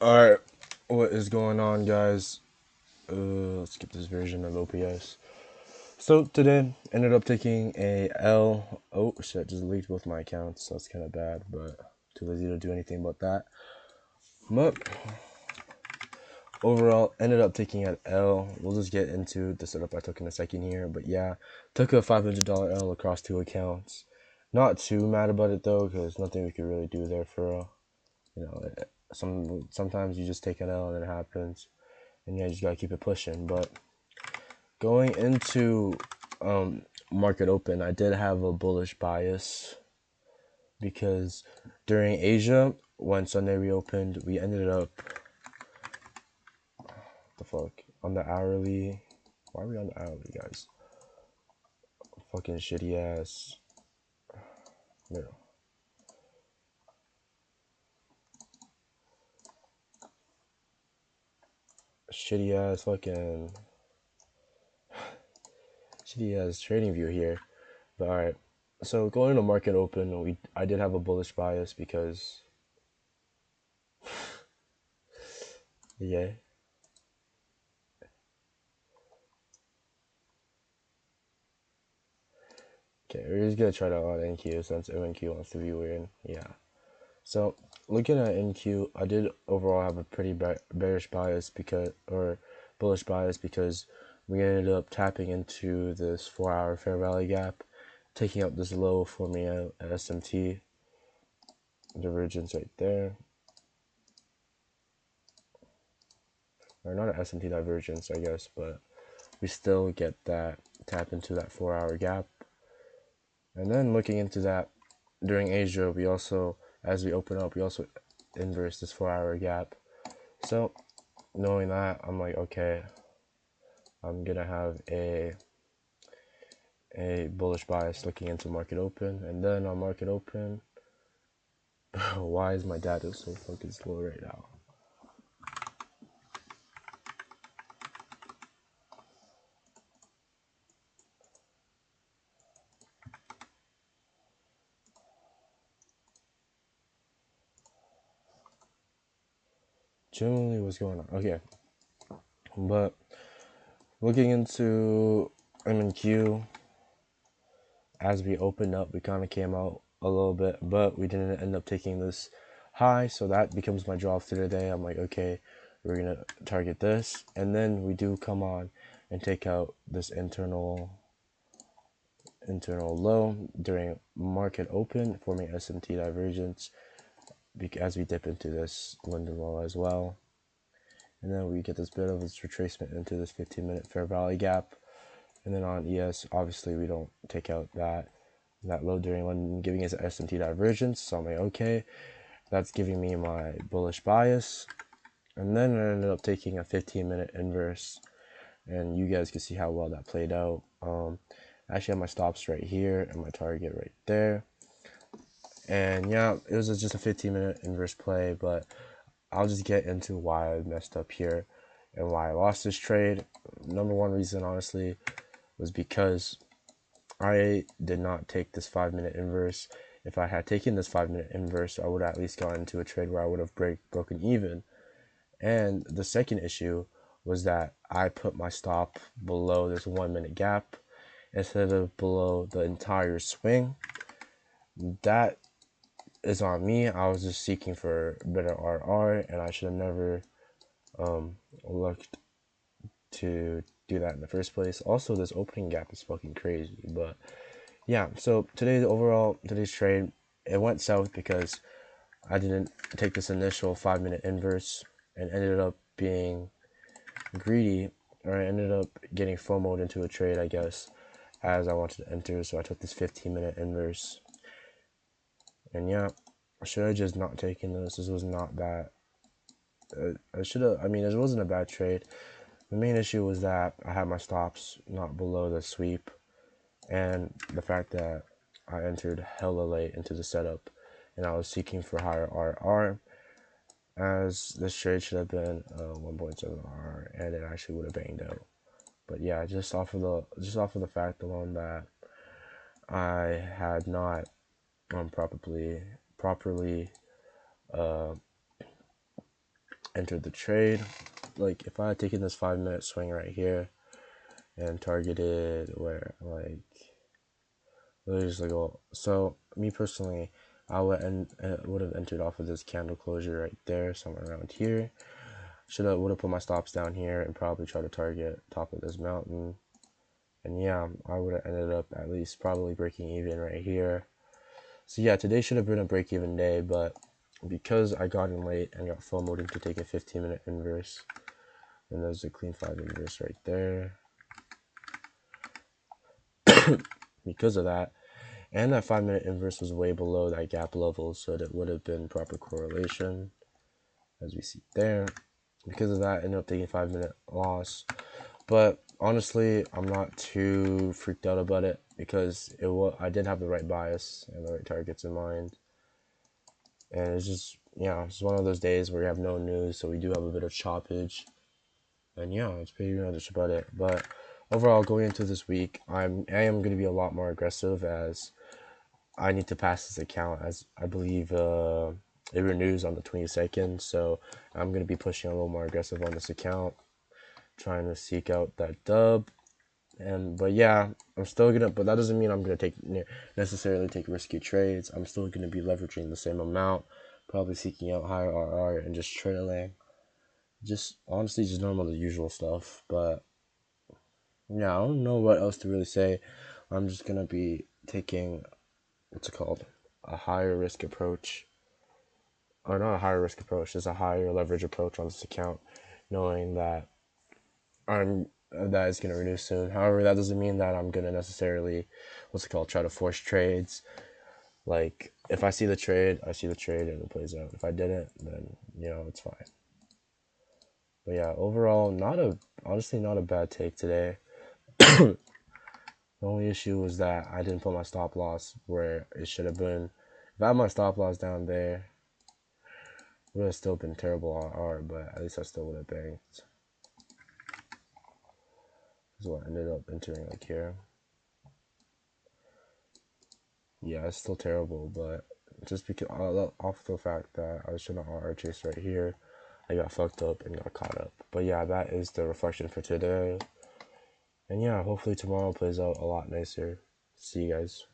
Alright, what is going on, guys? Let's skip this version of OPS. So, today, ended up taking a L. Oh, shit, just leaked both my accounts, so that's kind of bad, but too lazy to do anything about that. But, overall, ended up taking an L. We'll just get into the setup I took in a second here, but yeah, took a $500 L across two accounts. Not too mad about it, though, because nothing we could really do there for, you know, sometimes you just take an L and it happens. And yeah, you just gotta keep it pushing. But going into market open, I did have a bullish bias because during Asia, when Sunday reopened, we ended up the fuck on the hourly. Why are we on the hourly, guys? Fucking shitty ass. No, shitty ass fucking shitty ass trading view here. But all right. So going to market open, I did have a bullish bias because yeah. Okay, we're just gonna try to on NQ since MNQ wants to be weird. Yeah. So looking at NQ, I did overall have a pretty bearish bias because, or bullish bias because we ended up tapping into this 4-hour fair value gap, taking out this low for me at SMT divergence right there, or not an SMT divergence, I guess, but we still get that tap into that 4-hour gap. And then looking into that during Asia, we also, as we open up, we also inverse this 4-hour gap. So knowing that, I'm like, okay, I'm gonna have a bullish bias looking into market open, and then on market open, why is my data so fucking slow right now? Generally, what's going on? Okay, but looking into MNQ, as we opened up, we kind of came out a little bit, but we didn't end up taking this high, so that becomes my draw for today. I'm like, okay, we're gonna target this, and then we do come on and take out this internal low during market open, forming SMT divergence as we dip into this London low as well. And then we get this bit of this retracement into this 15-minute fair value gap. And then on ES, obviously we don't take out that low during London, giving us an SMT divergence. So I'm like, okay, that's giving me my bullish bias. And then I ended up taking a 15-minute inverse, and you guys can see how well that played out. I actually have my stops right here and my target right there. And yeah, it was just a 15-minute inverse play, but I'll just get into why I messed up here and why I lost this trade. Number one reason, honestly, was because I did not take this 5-minute inverse. If I had taken this 5-minute inverse, I would have at least gotten into a trade where I would have broken even. And the second issue was that I put my stop below this 1-minute gap instead of below the entire swing. That is on me. I was just seeking for better RR, and I should have never looked to do that in the first place. Also, this opening gap is fucking crazy. But yeah, so today's trade, it went south because I didn't take this initial 5-minute inverse and ended up being greedy, or I ended up getting FOMO'd into a trade, I guess, as I wanted to enter. So I took this 15-minute inverse. And yeah, I should have just not taken this. This was not that. I should have. I mean, it wasn't a bad trade. The main issue was that I had my stops not below the sweep, and the fact that I entered hella late into the setup, and I was seeking for higher RR, as this trade should have been 1.7 RR, and it actually would have banged out. But yeah, just off of the fact alone that I had not properly uh, entered the trade. Like if I had taken this 5-minute swing right here and targeted where like just like, oh, so me personally, I would have entered off of this candle closure right there, somewhere around here. Would have put my stops down here and probably try to target top of this mountain. And yeah, I would have ended up at least probably breaking even right here. So yeah, today should have been a break-even day, but because I got in late and got FOMO'd into taking a 15-minute inverse, and there's a clean 5 inverse right there. Because of that, and that 5-minute inverse was way below that gap level, so that would have been proper correlation, as we see there. Because of that, I ended up taking a 5-minute loss. But honestly, I'm not too freaked out about it because I did have the right bias and the right targets in mind. And it's just, yeah, it's one of those days where we have no news, so we do have a bit of choppage. And yeah, it's pretty much about it. But overall, going into this week, I am going to be a lot more aggressive as I need to pass this account, as I believe it renews on the 22nd. So I'm going to be pushing a little more aggressive on this account, trying to seek out that dub. But yeah, I'm still gonna, but that doesn't mean I'm gonna necessarily take risky trades. I'm still gonna be leveraging the same amount, probably seeking out higher RR and just trailing. Just honestly, just normal, the usual stuff. But yeah, I don't know what else to really say. I'm just gonna be taking, what's it called, a higher risk approach, or not a higher risk approach, just a higher leverage approach on this account, knowing that that is going to renew soon. However, that doesn't mean that I'm going to necessarily, try to force trades. Like, if I see the trade, I see the trade and it plays out. If I didn't, then, it's fine. But yeah, overall, honestly not a bad take today. The only issue was that I didn't put my stop loss where it should have been. If I had my stop loss down there, it would have still been terrible RR, but at least I still would have banked. This is what I ended up entering like here. Yeah, it's still terrible, but just because off the fact that I should have RR chase right here, I got fucked up and got caught up. But yeah, that is the reflection for today. And yeah, hopefully tomorrow plays out a lot nicer. See you guys.